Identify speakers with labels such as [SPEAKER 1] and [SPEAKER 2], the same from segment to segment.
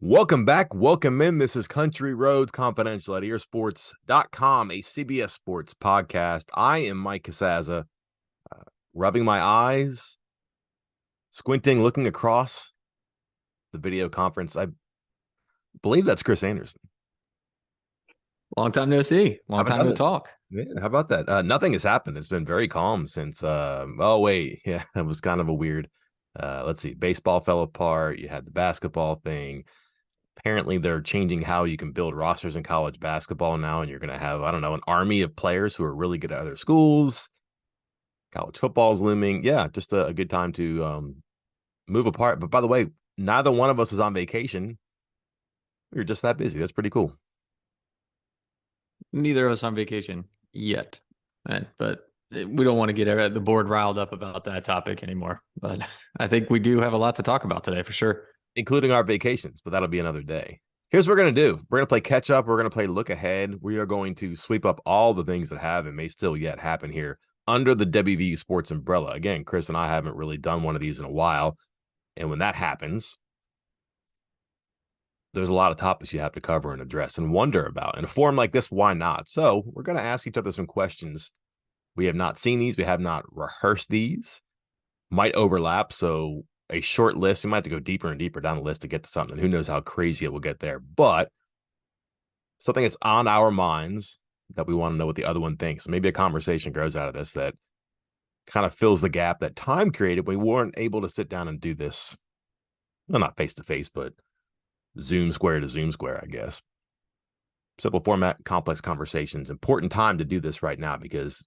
[SPEAKER 1] Welcome back. Welcome in. This is Country Roads Confidential at earsports.com, a CBS Sports podcast. I am Mike Casaza, rubbing my eyes, squinting, looking across the video conference. I believe that's Chris Anderson.
[SPEAKER 2] Long time no see. Long time no talk.
[SPEAKER 1] Yeah, how about that? Nothing has happened. It's been very calm since, yeah, it was kind of a weird, let's see, baseball fell apart. You had the basketball thing. Apparently they're changing how you can build rosters in college basketball now, and you're going to have, I don't know, an army of players who are really good at other schools. College football's looming. Yeah, just a good time to move apart. But by the way, neither one of us is on vacation. We were just that busy. That's pretty cool.
[SPEAKER 2] Neither of us on vacation yet, but we don't want to get the board riled up about that topic anymore. But I think we do have a lot to talk about today for sure.
[SPEAKER 1] Including our vacations, but that'll be another day. Here's what we're going to do. We're going to play catch up. We're going to play look ahead. We are going to sweep up all the things that have and may still yet happen here under the WVU Sports umbrella. Again, Chris and I haven't really done one of these in a while. And when that happens, there's a lot of topics you have to cover and address and wonder about. In a forum like this, why not? So we're going to ask each other some questions. We have not seen these. We have not rehearsed these. Might overlap. So a short list. You might have to go deeper and deeper down the list to get to something. Who knows how crazy it will get there, but something that's on our minds that we want to know what the other one thinks. Maybe a conversation grows out of this that kind of fills the gap that time created. We weren't able to sit down and do this. Well, not face to face, but Zoom square to Zoom square, I guess. Simple format, complex conversations. Important time to do this right now because,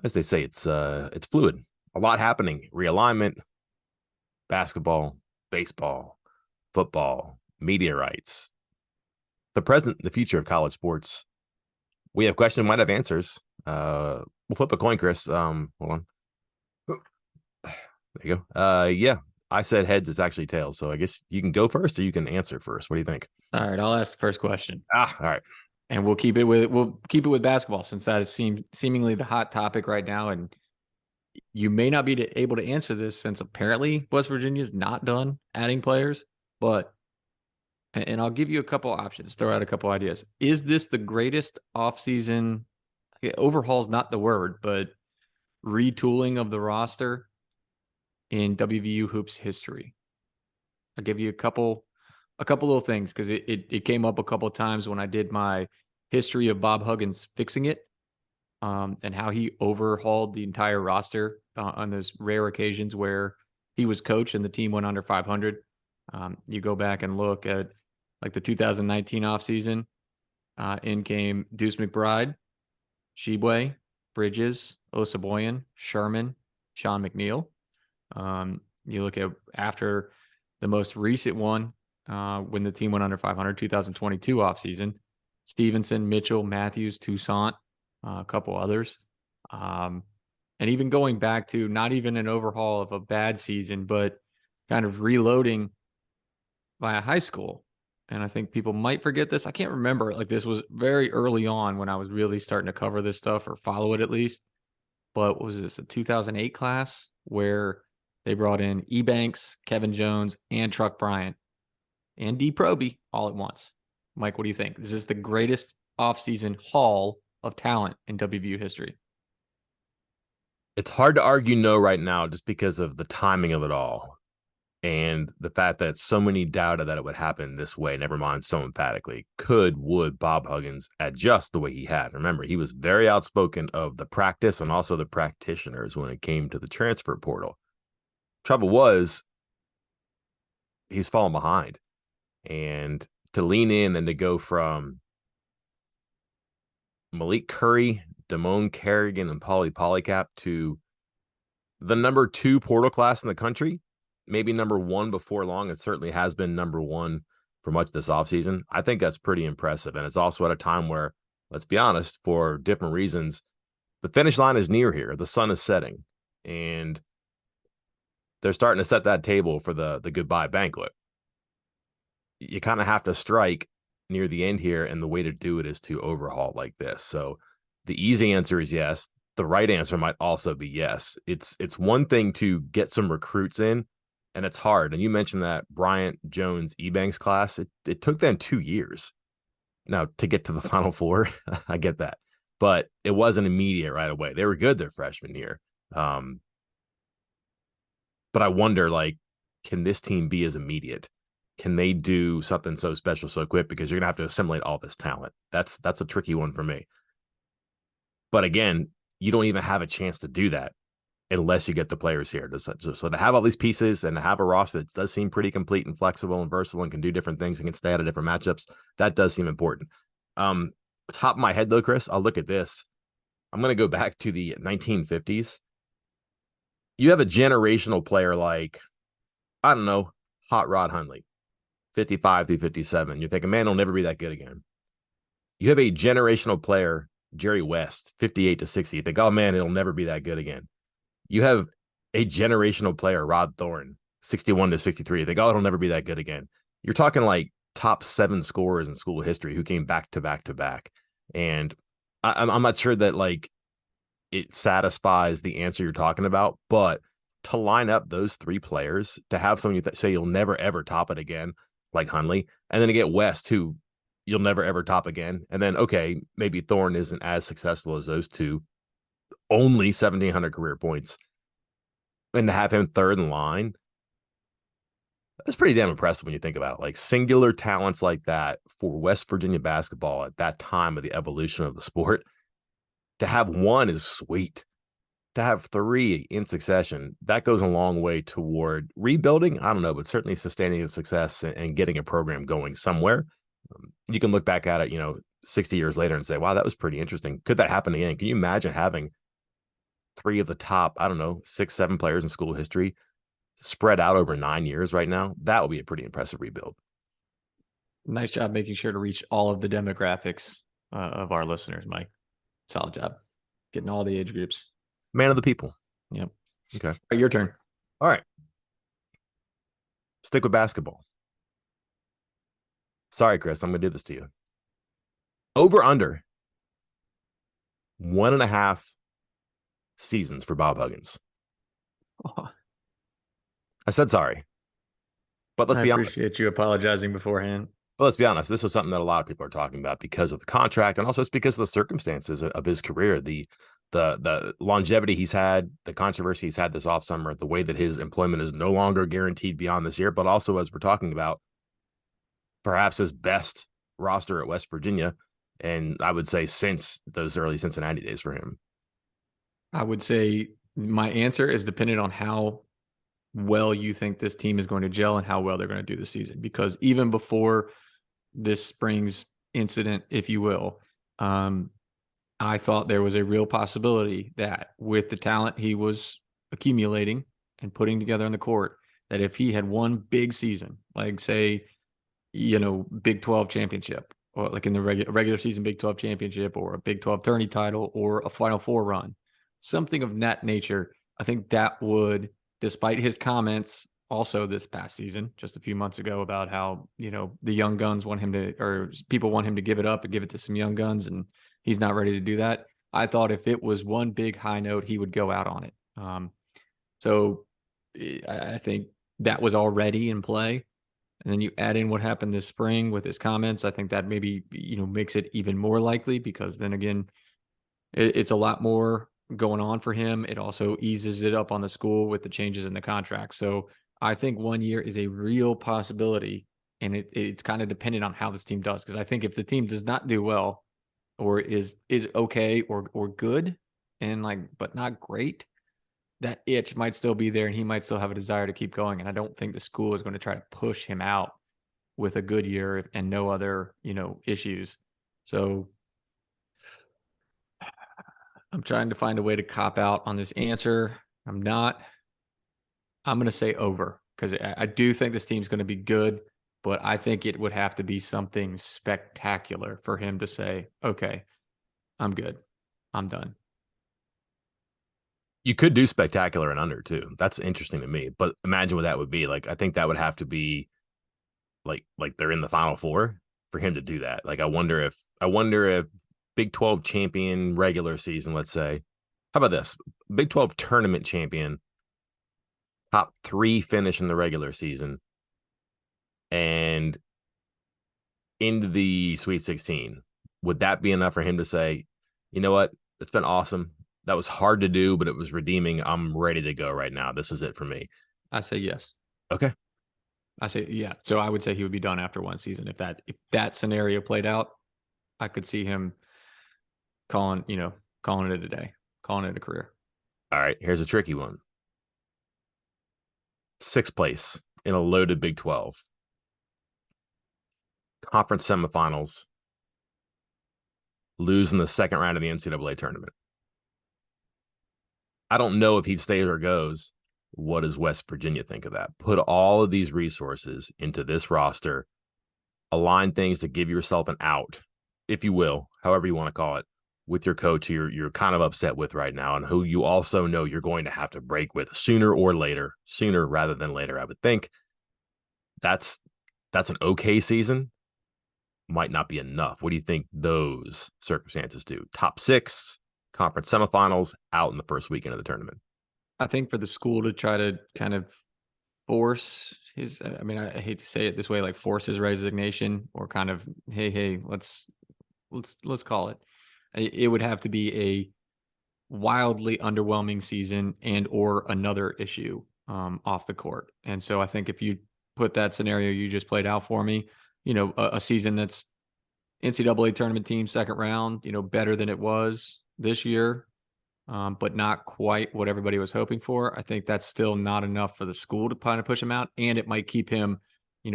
[SPEAKER 1] as they say, it's fluid. A lot happening. Realignment, basketball, baseball, football, media rights, the present, the future of college sports. We have questions, might have answers. We'll flip a coin, Chris. Hold on. There you go. Yeah, I said heads. It's actually tails. So I guess you can go first, or you can answer first. What do you think?
[SPEAKER 2] All right, I'll ask the first question.
[SPEAKER 1] All right.
[SPEAKER 2] And we'll keep it with basketball since that is seemingly the hot topic right now. And you may not be able to answer this since apparently West Virginia's not done adding players, and I'll give you a couple options, throw out a couple ideas. Is this the greatest offseason overhaul's not the word, but retooling of the roster in WVU hoops history? I'll give you a couple little things because it came up a couple of times when I did my history of Bob Huggins fixing it. And how he overhauled the entire roster on those rare occasions where he was coach and the team went under 500. You go back and look at like the 2019 offseason. In came Deuce McBride, Shebue, Bridges, Osaboyan, Sherman, Sean McNeil. You look at after the most recent one when the team went under 500, 2022 offseason, Stevenson, Mitchell, Matthews, Toussaint, a couple others. And even going back to not even an overhaul of a bad season, but kind of reloading via high school. And I think people might forget this. I can't remember. Like this was very early on when I was really starting to cover this stuff or follow it at least. But what was this, a 2008 class where they brought in Ebanks, Kevin Jones, and Truck Bryant and D. Proby all at once. Mike, what do you think? Is this the greatest offseason haul of talent in WVU history?
[SPEAKER 1] It's hard to argue no right now just because of the timing of it all and the fact that so many doubted that it would happen this way, never mind so emphatically. Would Bob Huggins adjust the way he had? Remember, he was very outspoken of the practice and also the practitioners when it came to the transfer portal. Trouble was, he's falling behind. And to lean in and to go from Malik Curry, Damone Kerrigan, and Pauly Polycap to the number 2 portal class in the country, maybe number 1 before long. It certainly has been number 1 for much of this offseason. I think that's pretty impressive. And it's also at a time where, let's be honest, for different reasons, the finish line is near here. The sun is setting. And they're starting to set that table for the goodbye banquet. You kind of have to strike near the end here, and the way to do it is to overhaul like this. So the easy answer is yes. The right answer might also be yes. It's one thing to get some recruits in and it's hard. And you mentioned that Bryant Jones Ebanks class. It took them 2 years now to get to the Final Four. I get that, but it wasn't immediate right away. They were good their freshman year. Um, but I wonder, like, can this team be as immediate? Can they do something so special so quick? Because you're gonna have to assimilate all this talent. That's a tricky one for me. But again, you don't even have a chance to do that unless you get the players here. So to have all these pieces and to have a roster that does seem pretty complete and flexible and versatile and can do different things and can stay out of different matchups, that does seem important. Top of my head though, Chris, I'll look at this. I'm going to go back to the 1950s. You have a generational player like, I don't know, Hot Rod Hundley, 55 through 57. You're thinking, man, he'll never be that good again. You have a generational player, Jerry West, 58 to 60. You think, oh man, it'll never be that good again. You have a generational player, Rod Thorne, 61 to 63. You think, oh, it'll never be that good again. You're talking like top 7 scorers in school history who came back to back to back. And I'm not sure that like it satisfies the answer you're talking about, but to line up those 3 players, to have someone you say you'll never ever top it again, like Hundley, and then to get West, who you'll never ever top again, and then okay, maybe Thorne isn't as successful as those two, only 1,700 career points, and to have him third in line, that's pretty damn impressive when you think about it. Like singular talents like that for West Virginia basketball at that time of the evolution of the sport, to have one is sweet. To have 3 in succession, that goes a long way toward rebuilding. I don't know, but certainly sustaining the success and getting a program going somewhere. You can look back at it, 60 years later and say, wow, that was pretty interesting. Could that happen again? Can you imagine having 3 of the top, I don't know, 6, 7 players in school history spread out over 9 years right now? That would be a pretty impressive rebuild.
[SPEAKER 2] Nice job making sure to reach all of the demographics of our listeners, Mike. Solid job. Getting all the age groups.
[SPEAKER 1] Man of the people.
[SPEAKER 2] Yep.
[SPEAKER 1] Okay.
[SPEAKER 2] All right, your turn.
[SPEAKER 1] All right. Stick with basketball. Sorry, Chris, I'm going to do this to you. Over under 1.5 seasons for Bob Huggins.
[SPEAKER 2] Oh,
[SPEAKER 1] I said sorry. But let's be honest.
[SPEAKER 2] I appreciate you apologizing beforehand.
[SPEAKER 1] But let's be honest, this is something that a lot of people are talking about because of the contract and also it's because of the circumstances of his career, the longevity he's had, the controversy he's had this off summer, the way that his employment is no longer guaranteed beyond this year, but also as we're talking about perhaps his best roster at West Virginia. And I would say since those early Cincinnati days for him.
[SPEAKER 2] I would say my answer is dependent on how well you think this team is going to gel and how well they're going to do this season. Because even before this spring's incident, if you will, I thought there was a real possibility that with the talent he was accumulating and putting together on the court, that if he had one big season, like say, Big 12 championship, or like in the regular season Big 12 championship, or a Big 12 tourney title, or a Final Four run, something of that nature, I think that would, despite his comments also this past season, just a few months ago, about how, the young guns want him to, or people want him to give it up and give it to some young guns, and he's not ready to do that. I thought if it was one big high note, he would go out on it. So I think that was already in play. And then you add in what happened this spring with his comments. I think that maybe, makes it even more likely, because then again, it's a lot more going on for him. It also eases it up on the school with the changes in the contract. So I think 1 year is a real possibility, and it's kind of dependent on how this team does. Because I think if the team does not do well, or is okay or good, and but not great, that itch might still be there, and he might still have a desire to keep going. And I don't think the school is going to try to push him out with a good year and no other, issues. So I'm trying to find a way to cop out on this answer. I'm not. I'm going to say over, because I do think this team's going to be good, but I think it would have to be something spectacular for him to say, okay, I'm good. I'm done.
[SPEAKER 1] You could do spectacular and under too. That's interesting to me. But imagine what that would be. Like, I think that would have to be like they're in the Final Four for him to do that. Like, I wonder if Big 12 champion regular season, let's say. How about this? Big 12 tournament champion top 3 finish in the regular season, and into the Sweet 16, would that be enough for him to say, you know what? It's been awesome. That was hard to do, but it was redeeming. I'm ready to go right now. This is it for me.
[SPEAKER 2] I say yes.
[SPEAKER 1] Okay.
[SPEAKER 2] I say yeah. So I would say he would be done after one season. If that scenario played out, I could see him calling it a day, calling it a career.
[SPEAKER 1] All right. Here's a tricky one. 6th place in a loaded Big 12. Conference semifinals. Lose in the second round of the NCAA tournament. I don't know if he stays or goes. What does West Virginia think of that? Put all of these resources into this roster, align things to give yourself an out, if you will, however you want to call it, with your coach who you're kind of upset with right now, and who you also know you're going to have to break with sooner or later, sooner rather than later, I would think. That's an okay season. Might not be enough. What do you think those circumstances do? Top 6, conference semifinals, out in the first weekend of the tournament.
[SPEAKER 2] I think for the school to try to kind of force his, I mean, I hate to say it this way, like force his resignation, or kind of, hey, let's call it. It would have to be a wildly underwhelming season and or another issue off the court. And so I think if you put that scenario you just played out for me, a season that's NCAA tournament team second round, better than it was this year, but not quite what everybody was hoping for. I think that's still not enough for the school to kind of push him out, and it might keep him,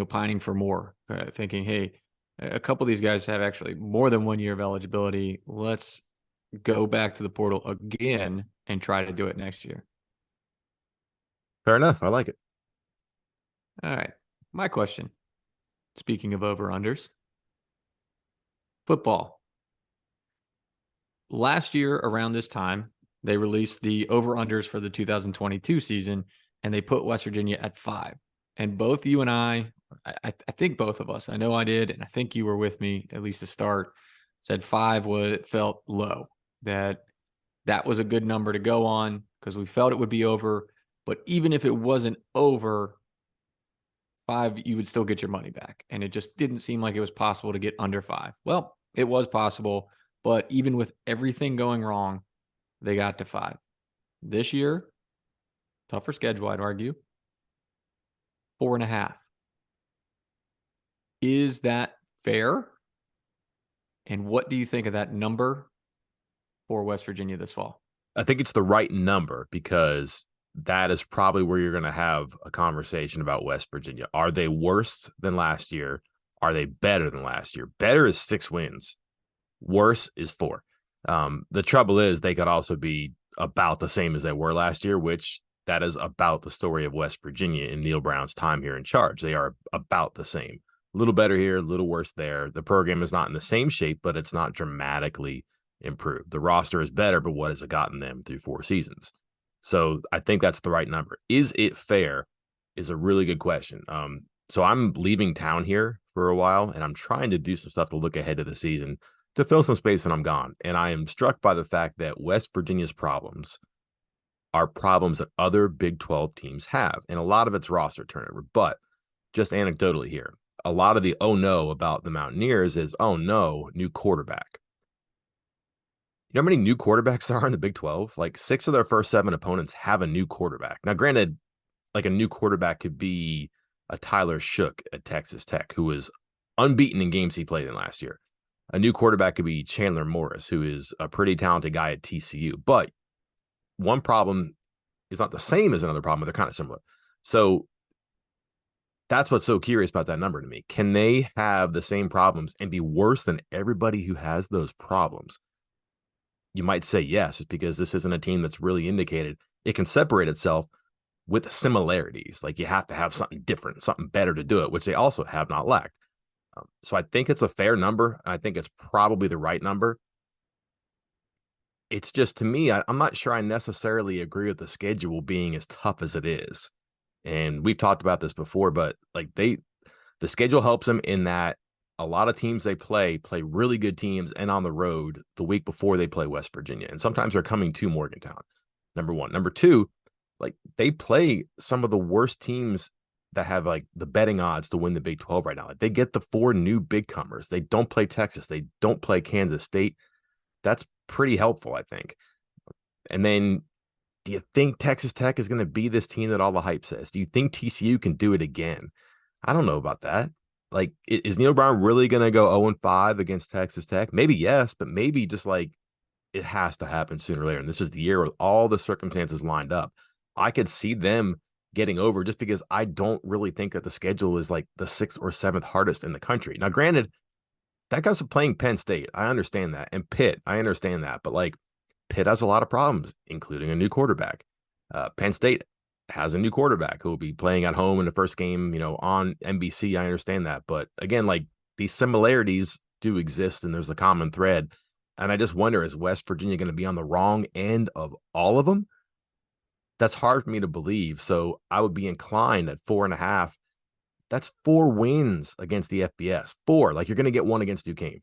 [SPEAKER 2] pining for more, thinking, hey, a couple of these guys have actually more than 1 year of eligibility. Let's go back to the portal again and try to do it next year.
[SPEAKER 1] Fair enough. I like it.
[SPEAKER 2] All right. My question, speaking of over-unders, football. Last year around this time, they released the over-unders for the 2022 season, and they put West Virginia at 5. And both you and I think both of us, I know I did, and I think you were with me at least to start, said 5 felt low, that was a good number to go on because we felt it would be over. But even if it wasn't over, 5, you would still get your money back. And it just didn't seem like it was possible to get under 5. Well, it was possible, but even with everything going wrong, they got to 5. This year, tougher schedule, I'd argue, 4.5. Is that fair? And what do you think of that number for West Virginia this fall?
[SPEAKER 1] I think it's the right number, because that is probably where you're going to have a conversation about West Virginia. Are they worse than last year? Are they better than last year? Better is 6 wins. Worse is 4. The trouble is they could also be about the same as they were last year, which that is about the story of West Virginia in Neil Brown's time here in charge. They are about the same. A little better here, a little worse there. The program is not in the same shape, but it's not dramatically improved. The roster is better, but what has it gotten them through 4 seasons? So I think that's the right number. Is it fair is a really good question. So I'm leaving town here for a while, and I'm trying to do some stuff to look ahead to the season to fill some space when I'm gone. And I am struck by the fact that West Virginia's problems are problems that other Big 12 teams have. And a lot of it's roster turnover. But just anecdotally here, a lot of the oh no about the Mountaineers is, oh no, new quarterback. You know how many new quarterbacks there are in the Big 12? Like 6 of their first 7 opponents have a new quarterback. Now, granted, like a new quarterback could be a Tyler Shook at Texas Tech, who was unbeaten in games he played in last year. A new quarterback could be Chandler Morris, who is a pretty talented guy at TCU. But one problem is not the same as another problem, but they're kind of similar. So that's what's so curious about that number to me. Can they have the same problems and be worse than everybody who has those problems? You might say yes, just because this isn't a team that's really indicated it can separate itself with similarities. Like you have to have something different, something better to do it, which they also have not lacked. So I think it's a fair number. I think it's probably the right number. It's just, to me, I'm not sure I necessarily agree with the schedule being as tough as it is. And we've talked about this before, but like the schedule helps them in that a lot of teams they play really good teams and on the road the week before they play West Virginia. And sometimes they're coming to Morgantown, number one. Number two, like they play some of the worst teams that have like the betting odds to win the Big 12 right now. Like, they get the four new big comers. They don't play Texas. They don't play Kansas State. That's pretty helpful, I think. And then do you think Texas Tech is going to be this team that all the hype says? Do you think TCU can do it again? I don't know about that. Like, is Neil Brown really going to go 0-5 against Texas Tech? Maybe yes, but maybe just like it has to happen sooner or later. And this is the year with all the circumstances lined up. I could see them getting over just because I don't really think that the schedule is like the sixth or seventh hardest in the country. Now, granted, that guy's playing Penn State. I understand that. And Pitt, I understand that. But like Pitt has a lot of problems, including a new quarterback. Penn State has a new quarterback who will be playing at home in the first game, on NBC. I understand that. But again, like these similarities do exist and there's a common thread. And I just wonder, is West Virginia going to be on the wrong end of all of them? That's hard for me to believe. So I would be inclined at 4.5. That's 4 wins against the FBS. 4. Like you're going to get one against Duquesne.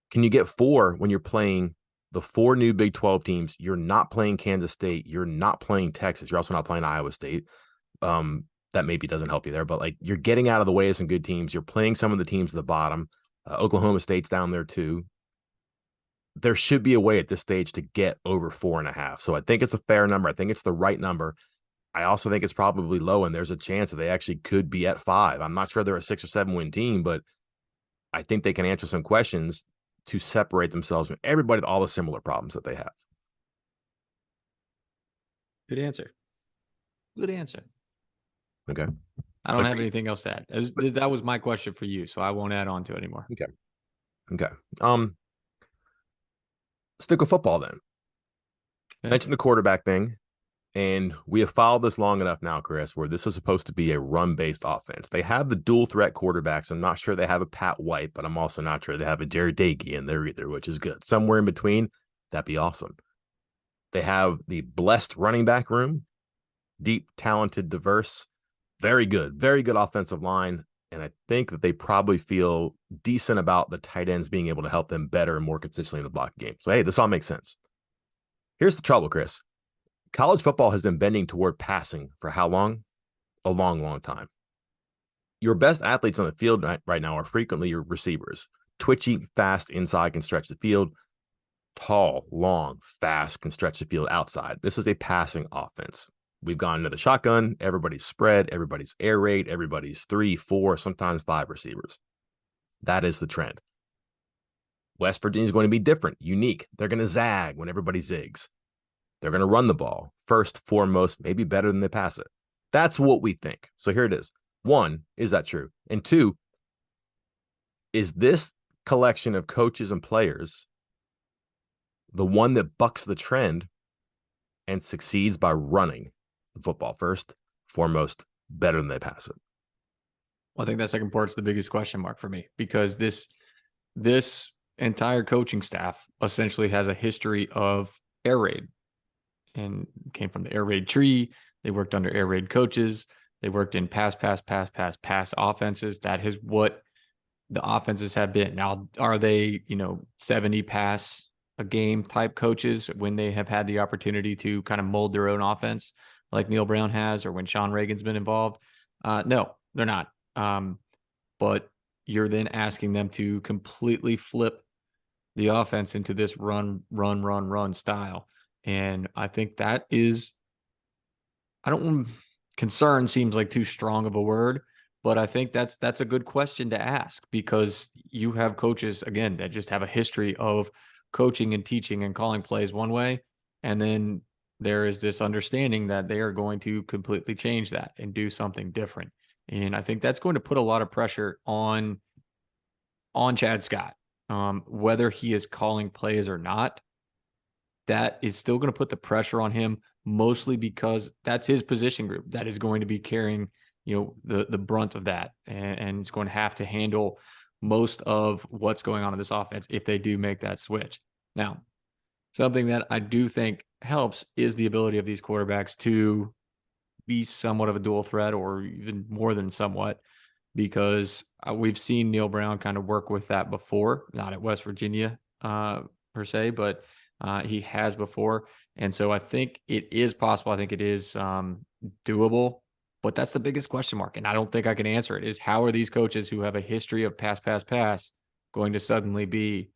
[SPEAKER 1] Can you get 4 when you're playing the 4 new Big 12 teams? You're not playing Kansas State. You're not playing Texas. You're also not playing Iowa State. That maybe doesn't help you there, but like you're getting out of the way of some good teams. You're playing some of the teams at the bottom. Oklahoma State's down there too. There should be a way at this stage to get over 4.5. So I think it's a fair number. I think it's the right number. I also think it's probably low, and there's a chance that they actually could be at 5. I'm not sure they're a 6 or 7 win team, but I think they can answer some questions to separate themselves from everybody with all the similar problems that they have.
[SPEAKER 2] Good answer. Good answer.
[SPEAKER 1] Okay.
[SPEAKER 2] I don't have anything else to add. That was my question for you, so I won't add on to it anymore.
[SPEAKER 1] Okay. Stick with football then. Okay. Mention the quarterback thing. And we have followed this long enough now, Chris, where this is supposed to be a run-based offense. They have the dual threat quarterbacks. I'm not sure they have a Pat White, but I'm also not sure they have a Jared Dagey in there either, which is good. Somewhere in between, that'd be awesome. They have the blessed running back room, deep, talented, diverse, very good offensive line. And I think that they probably feel decent about the tight ends being able to help them better and more consistently in the block game. So, hey, this all makes sense. Here's the trouble, Chris. College football has been bending toward passing for how long? A long, long time. Your best athletes on the field right now are frequently your receivers. Twitchy, fast inside, can stretch the field. Tall, long, fast, can stretch the field outside. This is a passing offense. We've gone into the shotgun. Everybody's spread. Everybody's air raid. Everybody's 3, 4, sometimes 5 receivers. That is the trend. West Virginia is going to be different, unique. They're going to zag when everybody zigs. They're going to run the ball first, foremost, maybe better than they pass it. That's what we think. So here it is. 1, is that true? And 2, is this collection of coaches and players the one that bucks the trend and succeeds by running the football first, foremost, better than they pass it?
[SPEAKER 2] Well, I think that second part's the biggest question mark for me, because this entire coaching staff essentially has a history of air raid and came from the air raid tree. They worked under air raid coaches. They worked in pass offenses. That is what the offenses have been. Now, are they, 70 pass a game type coaches when they have had the opportunity to kind of mold their own offense like Neil Brown has, or when Sean Reagan's been involved? No, they're not. But you're then asking them to completely flip the offense into this run style. And I think that is, concern seems like too strong of a word, but I think that's a good question to ask, because you have coaches, again, that just have a history of coaching and teaching and calling plays one way. And then there is this understanding that they are going to completely change that and do something different. And I think that's going to put a lot of pressure on Chad Scott, whether he is calling plays or not. That is still going to put the pressure on him, mostly because that's his position group that is going to be carrying, the brunt of that, and it's going to have to handle most of what's going on in this offense if they do make that switch. Now, something that I do think helps is the ability of these quarterbacks to be somewhat of a dual threat, or even more than somewhat, because we've seen Neil Brown kind of work with that before, not at West Virginia per se, but he has before. And so I think it is possible. I think it is doable. But that's the biggest question mark. And I don't think I can answer it, is how are these coaches who have a history of pass going to suddenly be,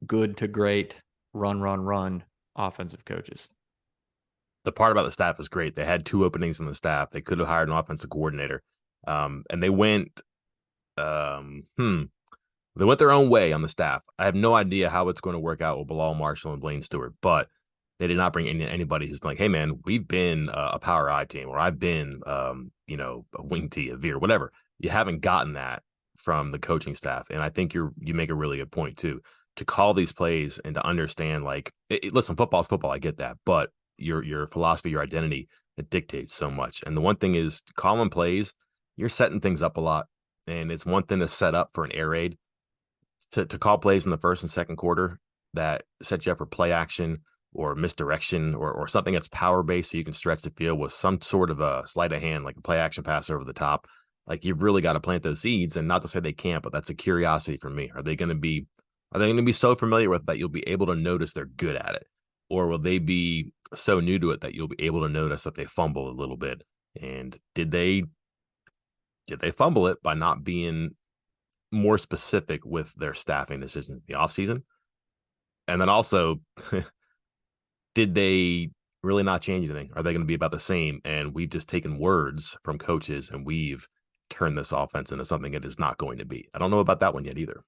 [SPEAKER 2] good to great run offensive coaches?
[SPEAKER 1] The part about the staff is great. They had 2 openings in the staff. They could have hired an offensive coordinator. And they went um, hmm, they went their own way on the staff. I have no idea how it's going to work out with Bilal Marshall and Blaine Stewart, but they did not bring anybody who's like, hey man, we've been a power I team, or I've been, a wing tee, a veer, whatever. You haven't gotten that from the coaching staff, and I think you make a really good point too, to call these plays and to understand, like, listen, football's football, I get that, but your philosophy, your identity, it dictates so much. And the one thing is, calling plays, you're setting things up a lot, and it's one thing to set up for an air raid, to call plays in the first and second quarter that set you up for play action or misdirection, or something that's power based so you can stretch the field with some sort of a sleight of hand, like a play action pass over the top. Like, you've really got to plant those seeds, and not to say they can't, but that's a curiosity for me. Are they going to be so familiar with that you'll be able to notice they're good at it? Or will they be so new to it that you'll be able to notice that they fumble a little bit? And did they fumble it by not being more specific with their staffing decisions in the offseason? And then also, did they really not change anything? Are they going to be about the same? And we've just taken words from coaches and we've turned this offense into something it is not going to be. I don't know about that one yet either.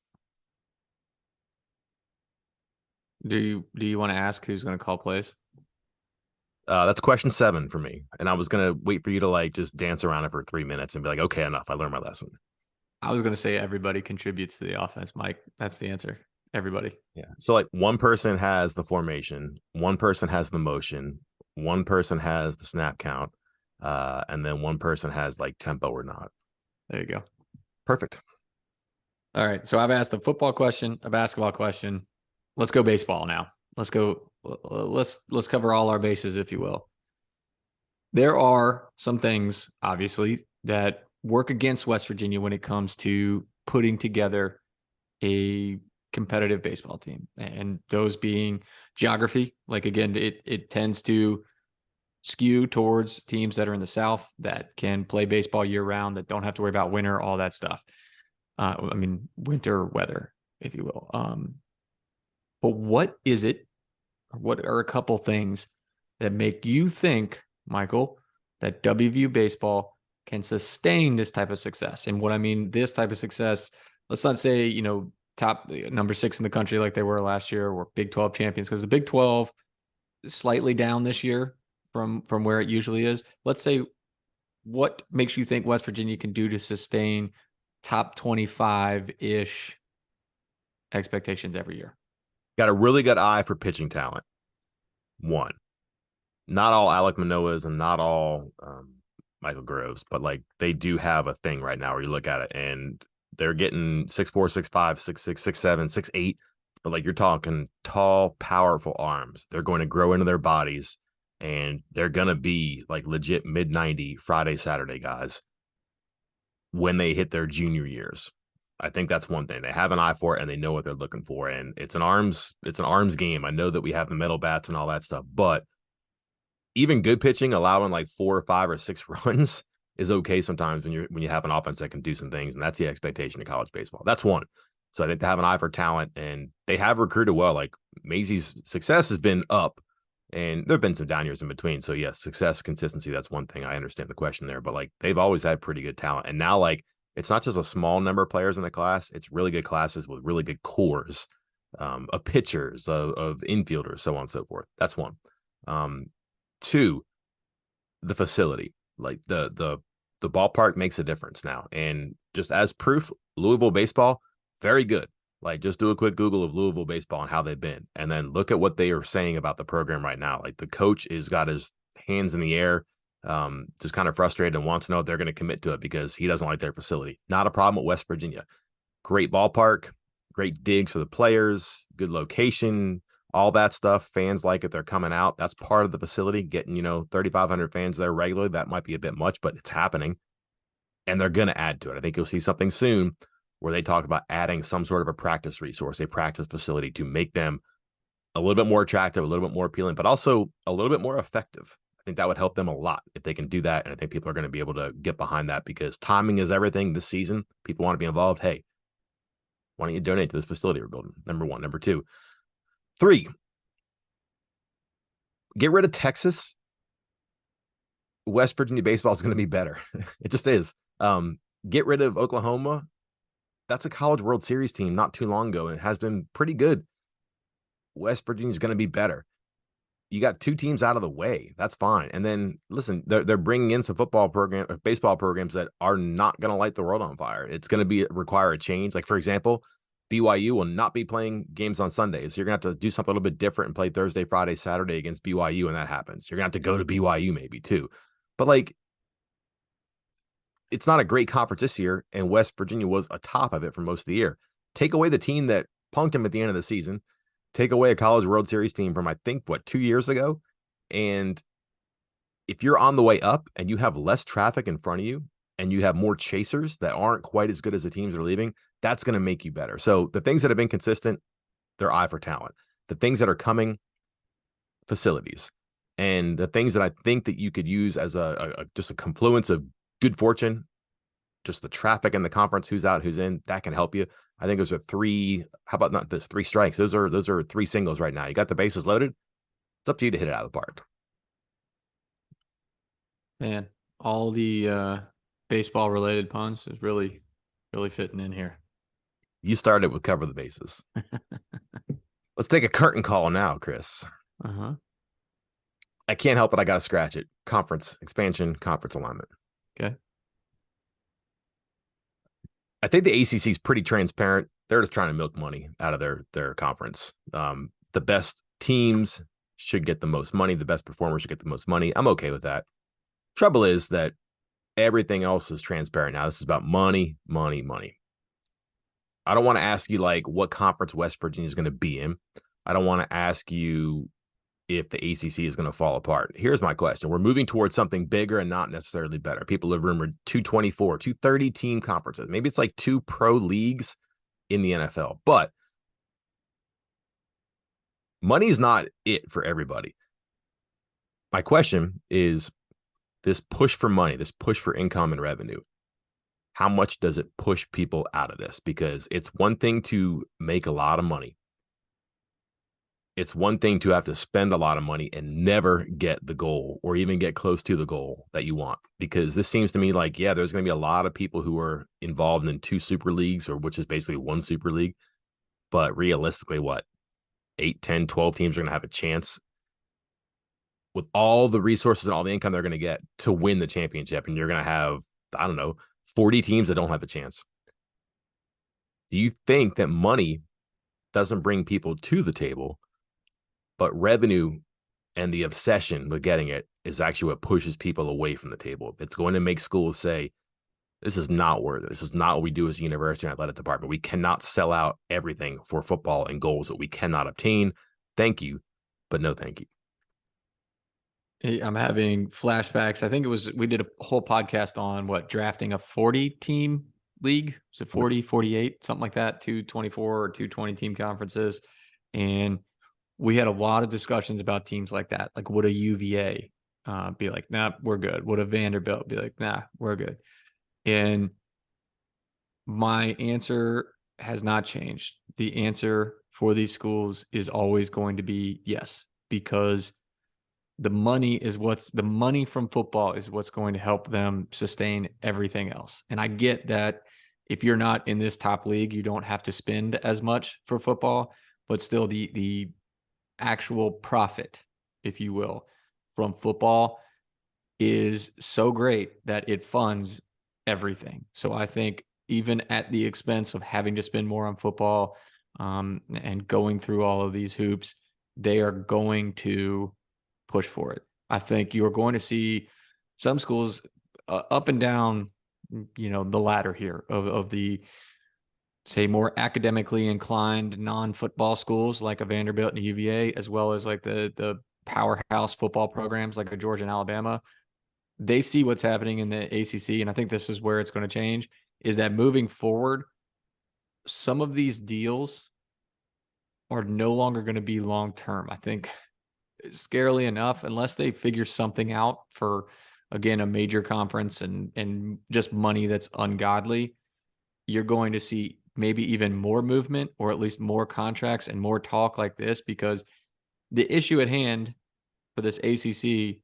[SPEAKER 2] Do you want to ask who's going to call plays?
[SPEAKER 1] That's question 7 for me. And I was going to wait for you to like just dance around it for 3 minutes and be like, okay, enough. I learned my lesson.
[SPEAKER 2] I was going to say everybody contributes to the offense, Mike. That's the answer. Everybody.
[SPEAKER 1] Yeah. So like, one person has the formation, one person has the motion, one person has the snap count, and then one person has like tempo or not.
[SPEAKER 2] There you go.
[SPEAKER 1] Perfect.
[SPEAKER 2] All right. So I've asked a football question, a basketball question. Let's go baseball now. Let's go. Let's cover all our bases, if you will. There are some things, obviously, that work against West Virginia when it comes to putting together a competitive baseball team, and those being geography. Like, again, it tends to skew towards teams that are in the South that can play baseball year round, that don't have to worry about winter, all that stuff. Winter weather, if you will. But what is it, or what are a couple things that make you think, Michael, that WVU baseball can sustain this type of success? And what I mean, this type of success, let's not say, top number 6 in the country like they were last year, or Big 12 champions, because the Big 12 is slightly down this year from where it usually is. Let's say, what makes you think West Virginia can do to sustain top 25-ish expectations every year?
[SPEAKER 1] Got a really good eye for pitching talent. One, not all Alec Manoahs and not all Michael Groves, but like, they do have a thing right now where you look at it and they're getting 6'4", 6'5", 6'6", 6'7", 6'8", but like, you're talking tall, powerful arms. They're going to grow into their bodies, and they're going to be like legit mid-90 Friday, Saturday guys when they hit their junior years. I think that's one thing. They have an eye for it, and they know what they're looking for. And it's an arms game. I know that we have the metal bats and all that stuff, but even good pitching, allowing like 4 or 5 or 6 runs is okay sometimes when you have an offense that can do some things, and that's the expectation in college baseball. That's one. So I think they have an eye for talent, and they have recruited well. Like, Mazey's success has been up, and there have been some down years in between. So yes, success, consistency, that's one thing. I understand the question there, but like, they've always had pretty good talent. And now, like, it's not just a small number of players in the class. It's really good classes with really good cores of pitchers, of infielders, so on and so forth. That's one. 2, the facility. Like, the ballpark makes a difference now. And just as proof, Louisville baseball, very good. Like, just do a quick Google of Louisville baseball and how they've been, and then look at what they are saying about the program right now. Like, the coach has got his hands in the air, just kind of frustrated, and wants to know if they're going to commit to it because he doesn't like their facility. Not a problem with West Virginia. Great ballpark, great digs for the players, good location, all that stuff. Fans like it. They're coming out. That's part of the facility, getting, 3,500 fans there regularly. That might be a bit much, but it's happening. And they're going to add to it. I think you'll see something soon where they talk about adding some sort of a practice resource, a practice facility, to make them a little bit more attractive, a little bit more appealing, but also a little bit more effective. I think that would help them a lot if they can do that. And I think people are going to be able to get behind that because timing is everything this season. People want to be involved. Hey, why don't you donate to this facility we're building? Number one. Number two. Three, get rid of Texas. West Virginia baseball is going to be better. It just is. Get rid of Oklahoma. That's a College World Series team not too long ago, and it has been pretty good. West Virginia is going to be better. You got two teams out of the way. That's fine. And then listen, they're bringing in some baseball programs that are not going to light the world on fire. It's going to require a change. Like for example, BYU will not be playing games on Sundays. So you're going to have to do something a little bit different and play Thursday, Friday, Saturday against BYU when that happens. You're going to have to go to BYU maybe too. But like, it's not a great conference this year, and West Virginia was atop of it for most of the year. Take away the team that punked him at the end of the season. Take away a College World Series team from, I think, 2 years ago. And if you're on the way up and you have less traffic in front of you and you have more chasers that aren't quite as good as the teams that are leaving, that's going to make you better. So the things that have been consistent, they're eye for talent. The things that are coming, facilities. And the things that I think that you could use as just a confluence of good fortune, just the traffic in the conference, who's out, who's in, that can help you. I think those are three. How about not this? 3 strikes. Those are 3 singles right now. You got the bases loaded. It's up to you to hit it out of the park.
[SPEAKER 2] Man, all the baseball related puns is really, really fitting in here.
[SPEAKER 1] You started with cover the bases. Let's take a curtain call now, Chris. I can't help it. I got to scratch it. Conference expansion, conference alignment.
[SPEAKER 2] Okay.
[SPEAKER 1] I think the ACC is pretty transparent. They're just trying to milk money out of their conference. The best teams should get the most money. The best performers should get the most money. I'm okay with that. Trouble is that everything else is transparent now. This is about money, money, money. I don't want to ask you like what conference West Virginia is going to be in. I don't want to ask you if the ACC is going to fall apart. Here's my question. We're moving towards something bigger and not necessarily better. People have rumored 224, 230 team conferences. Maybe it's like 2 pro leagues in the NFL, but money's not it for everybody. My question is this push for money, this push for income and revenue. How much does it push people out of this? Because it's one thing to make a lot of money. It's one thing to have to spend a lot of money and never get the goal or even get close to the goal that you want. Because this seems to me like, yeah, there's going to be a lot of people who are involved in 2 super leagues, or which is basically 1 super league. But realistically, what, 8, 10, 12 teams are going to have a chance with all the resources and all the income they're going to get to win the championship. And you're going to have, I don't know, 40 teams that don't have a chance. Do you think that money doesn't bring people to the table, but revenue and the obsession with getting it is actually what pushes people away from the table? It's going to make schools say, this is not worth it. This is not what we do as a university and athletic department. We cannot sell out everything for football and goals that we cannot obtain. Thank you, but no thank you.
[SPEAKER 2] I'm having flashbacks. I think we did a whole podcast on drafting a 40 team league. Was it 40, 48, something like that, 224 or 220 team conferences. And we had a lot of discussions about teams like that. Like, would a UVA be like, nah, we're good? Would a Vanderbilt be like, nah, we're good? And my answer has not changed. The answer for these schools is always going to be yes, because the money from football is what's going to help them sustain everything else. And I get that if you're not in this top league, you don't have to spend as much for football, but still the actual profit, if you will, from football is so great that it funds everything. So I think even at the expense of having to spend more on football and going through all of these hoops, they are going to push for it. I think you're going to see some schools up and down, the ladder here of the, say, more academically inclined non-football schools like a Vanderbilt and a UVA, as well as like the powerhouse football programs like a Georgia and Alabama. They see what's happening in the ACC, and I think this is where it's going to change, is that moving forward, some of these deals are no longer going to be long term. I think, scarily enough, unless they figure something out for, again, a major conference and just money that's ungodly, you're going to see maybe even more movement, or at least more contracts and more talk like this, because the issue at hand for this ACC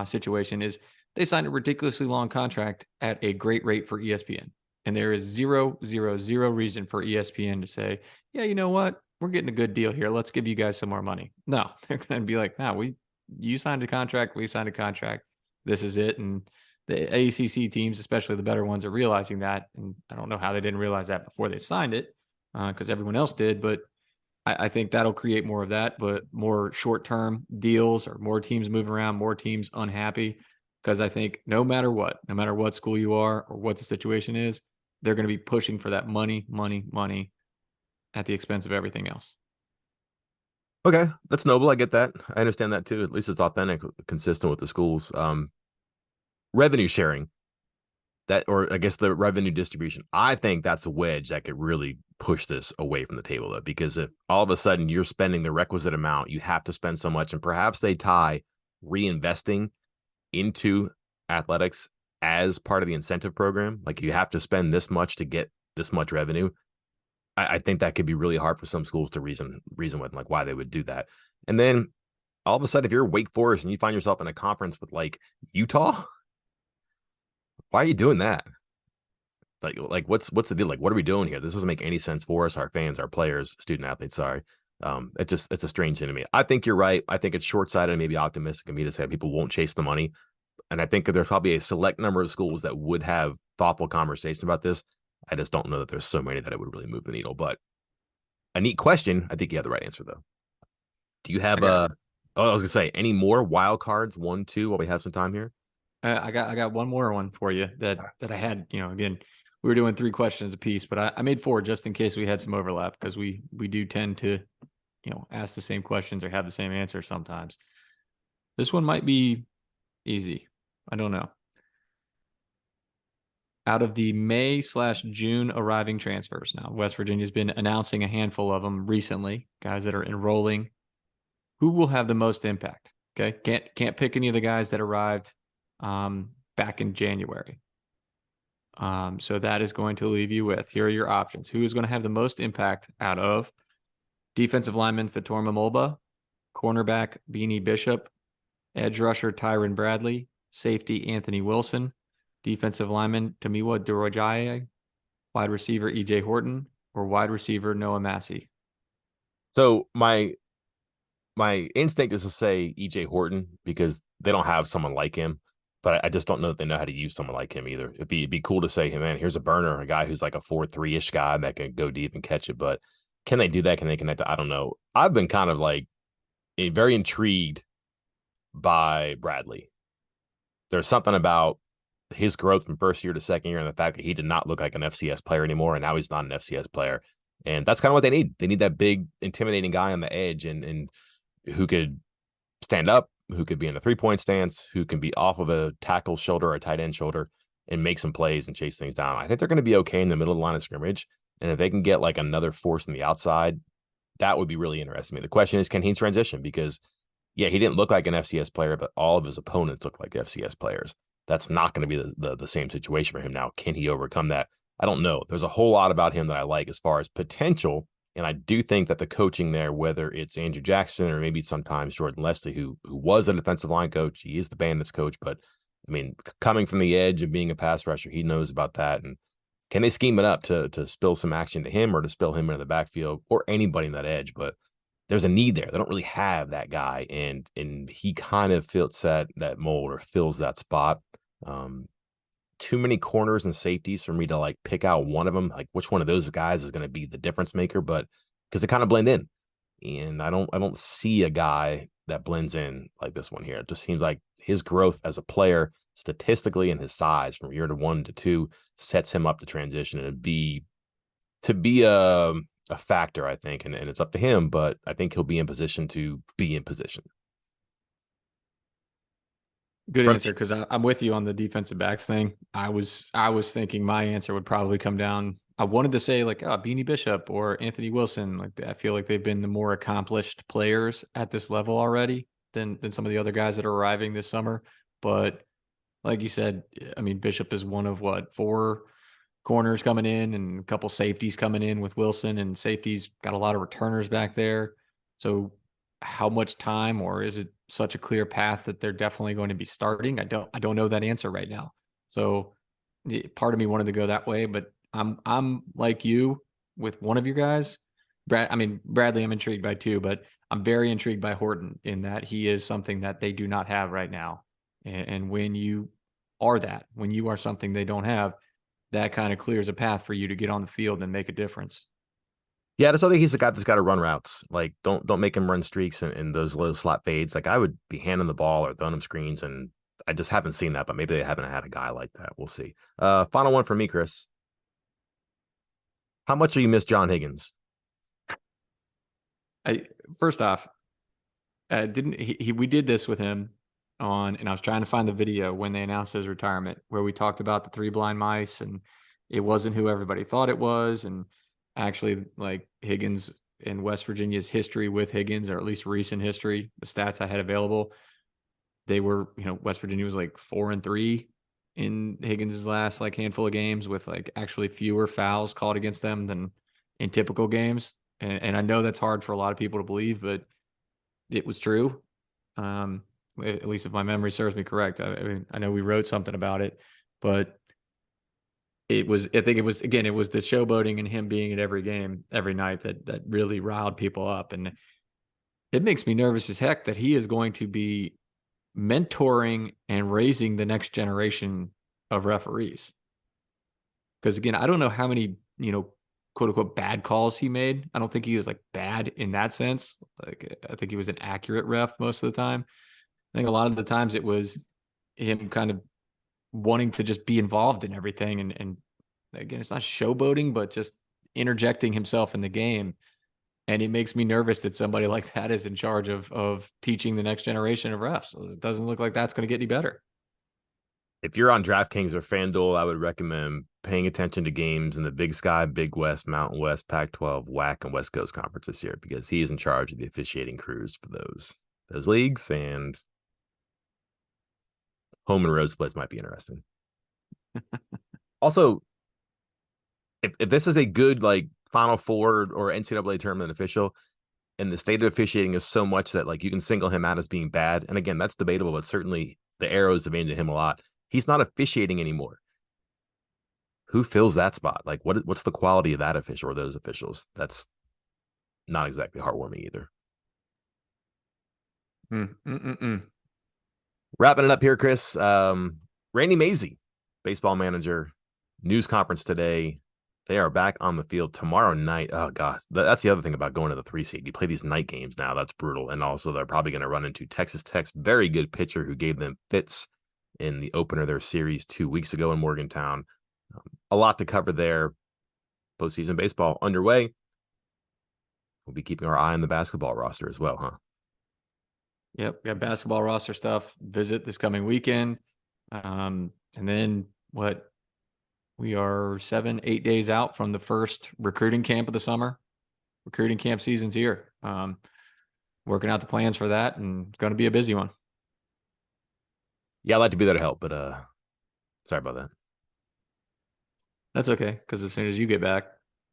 [SPEAKER 2] situation is they signed a ridiculously long contract at a great rate for ESPN. And there is zero, zero, zero reason for ESPN to say, yeah, you know what? We're getting a good deal here. Let's give you guys some more money. No, they're going to be like, no, you signed a contract. We signed a contract. This is it. And the ACC teams, especially the better ones, are realizing that. And I don't know how they didn't realize that before they signed it, because everyone else did. But I think that'll create more of that, but more short-term deals, or more teams moving around, more teams unhappy. Because I think no matter what school you are or what the situation is, they're going to be pushing for that money, money, money at the expense of everything else.
[SPEAKER 1] Okay, that's noble. I get that. I understand that too. At least it's authentic, consistent with the schools. Revenue sharing, that, or I guess the revenue distribution. I think that's a wedge that could really push this away from the table, though, because if all of a sudden you're spending the requisite amount, you have to spend so much, and perhaps they tie reinvesting into athletics as part of the incentive program. Like you have to spend this much to get this much revenue. I think that could be really hard for some schools to reason with, like why they would do that. And then all of a sudden, if you're Wake Forest and you find yourself in a conference with like Utah, why are you doing that? Like what's the deal? Like, what are we doing here? This doesn't make any sense for us, our fans, our players, student athletes. Sorry. It's a strange thing to me. I think you're right. I think it's short sighted and maybe optimistic of me to say people won't chase the money. And I think there's probably a select number of schools that would have thoughtful conversation about this. I just don't know that there's so many that it would really move the needle. But a neat question. I think you have the right answer though. Do you
[SPEAKER 2] I
[SPEAKER 1] have
[SPEAKER 2] got
[SPEAKER 1] oh, I was gonna say any more wild cards? 1, 2, while we have some time here.
[SPEAKER 2] I got one more one for you that I had. Again, we were doing 3 questions a piece, but I made 4 just in case we had some overlap, because we do tend to ask the same questions or have the same answer sometimes. This one might be easy. I don't know. Out of the May/June arriving transfers, now West Virginia's been announcing a handful of them recently, guys that are enrolling. Who will have the most impact? Okay, can't pick any of the guys that arrived back in January. So that is going to leave you with, here are your options. Who is going to have the most impact out of defensive lineman Fatorma Mulba, cornerback Beanie Bishop, edge rusher Tyron Bradley, safety Anthony Wilson, defensive lineman Tamiwa Durojaye, wide receiver EJ Horton, or wide receiver Noah Massey?
[SPEAKER 1] So my instinct is to say EJ Horton because they don't have someone like him, but I just don't know that they know how to use someone like him either. It'd be cool to say, hey man, here's a burner, a guy who's like a 4-3-ish guy that can go deep and catch it. But can they do that? Can they connect? I don't know. I've been kind of like very intrigued by Bradley. There's something about his growth from first year to second year and the fact that he did not look like an FCS player anymore, and now he's not an FCS player. And that's kind of what they need. They need that big, intimidating guy on the edge and who could stand up, who could be in a 3-point stance, who can be off of a tackle shoulder or a tight end shoulder and make some plays and chase things down. I think they're going to be okay in the middle of the line of scrimmage. And if they can get like another force on the outside, that would be really interesting to me. The question is, can he transition? Because, yeah, he didn't look like an FCS player, but all of his opponents look like FCS players. That's not going to be the same situation for him now. Can he overcome that? I don't know. There's a whole lot about him that I like as far as potential. And I do think that the coaching there, whether it's Andrew Jackson or maybe sometimes Jordan Leslie, who was a defensive line coach, he is the Bandits coach, but I mean, coming from the edge and being a pass rusher, he knows about that. And can they scheme it up to spill some action to him or to spill him into the backfield or anybody in that edge? But there's a need there. They don't really have that guy, and he kind of fits that mold or fills that spot. Um, Too many corners and safeties for me to like pick out one of them, like which one of those guys is going to be the difference maker, but because they kind of blend in. And I don't see a guy that blends in like this one here. It just seems like his growth as a player statistically and his size from year to 1 to 2 sets him up to transition and be a factor, I think, and it's up to him, but I think he'll be in position to be in position.
[SPEAKER 2] Good
[SPEAKER 1] From
[SPEAKER 2] answer, because I'm with you on the defensive backs thing. I was thinking my answer would probably come down I wanted to say like Beanie Bishop or Anthony Wilson. Like I feel like they've been the more accomplished players at this level already than some of the other guys that are arriving this summer. But like you said, I mean Bishop is one of what, four corners coming in and a couple safeties coming in with Wilson, and safeties got a lot of returners back there. So how much time, or is it such a clear path that they're definitely going to be starting? I don't know that answer right now. So part of me wanted to go that way, but I'm like you with one of your guys. Bradley I'm intrigued by too, but I'm very intrigued by Horton in that he is something that they do not have right now. And when you are that, when you are something they don't have, that kind of clears a path for you to get on the field and make a difference.
[SPEAKER 1] Yeah, I just don't think he's the guy that's got to run routes. Like, don't make him run streaks and those low slot fades. Like, I would be handing the ball or throwing him screens, and I just haven't seen that. But maybe they haven't had a guy like that. We'll see. Final one for me, Chris. How much do you miss John Higgins?
[SPEAKER 2] I First off, didn't he we did this with him on, and I was trying to find the video when they announced his retirement where we talked about the three blind mice and it wasn't who everybody thought it was. And actually, like Higgins in West Virginia's history with Higgins, or at least recent history, the stats I had available, they were, West Virginia was like 4-3 in Higgins's last like handful of games, with like actually fewer fouls called against them than in typical games. And I know that's hard for a lot of people to believe, but it was true. Um, at least if my memory serves me correct. I mean, I know we wrote something about it, but I think it was, again, it was the showboating and him being at every game every night that really riled people up. And it makes me nervous as heck that he is going to be mentoring and raising the next generation of referees. Because again, I don't know how many, quote unquote bad calls he made. I don't think he was like bad in that sense. Like I think he was an accurate ref most of the time. I think a lot of the times it was him kind of wanting to just be involved in everything. And again, it's not showboating, but just interjecting himself in the game. And it makes me nervous that somebody like that is in charge of teaching the next generation of refs. It doesn't look like that's going to get any better.
[SPEAKER 1] If you're on DraftKings or FanDuel, I would recommend paying attention to games in the Big Sky, Big West, Mountain West, Pac-12, WAC, and West Coast Conference this year, because he is in charge of the officiating crews for those leagues, and home and road splits might be interesting. Also, if this is a good like Final Four or NCAA tournament official, and the state of officiating is so much that like you can single him out as being bad, and again, that's debatable, but certainly the arrows have aimed at him a lot. He's not officiating anymore. Who fills that spot? Like, what's the quality of that official or those officials? That's not exactly heartwarming either. Wrapping it up here, Chris. Randy Mazey, baseball manager, news conference today. They are back on the field tomorrow night. Oh, gosh. That's the other thing about going to the 3 seed. You play these night games now. That's brutal. And also, they're probably going to run into Texas Tech's very good pitcher who gave them fits in the opener of their series 2 weeks ago in Morgantown. A lot to cover there. Postseason baseball underway. We'll be keeping our eye on the basketball roster as well, huh?
[SPEAKER 2] Yep, got basketball roster stuff. Visit this coming weekend. And then what? We are 7-8 days out from the first recruiting camp of the summer. Recruiting camp season's here. Working out the plans for that, and it's going to be a busy one.
[SPEAKER 1] Yeah, I'd like to be there to help, but sorry about that.
[SPEAKER 2] That's okay, because as soon as you get back,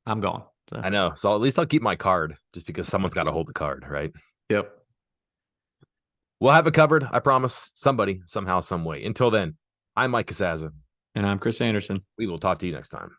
[SPEAKER 2] I'm gone. So.
[SPEAKER 1] I know. So at least I'll keep my card, just because someone's got to hold the card, right?
[SPEAKER 2] Yep.
[SPEAKER 1] We'll have it covered. I promise. Somebody, somehow, some way. Until then, I'm Mike Casaza.
[SPEAKER 2] And I'm Chris Anderson.
[SPEAKER 1] We will talk to you next time.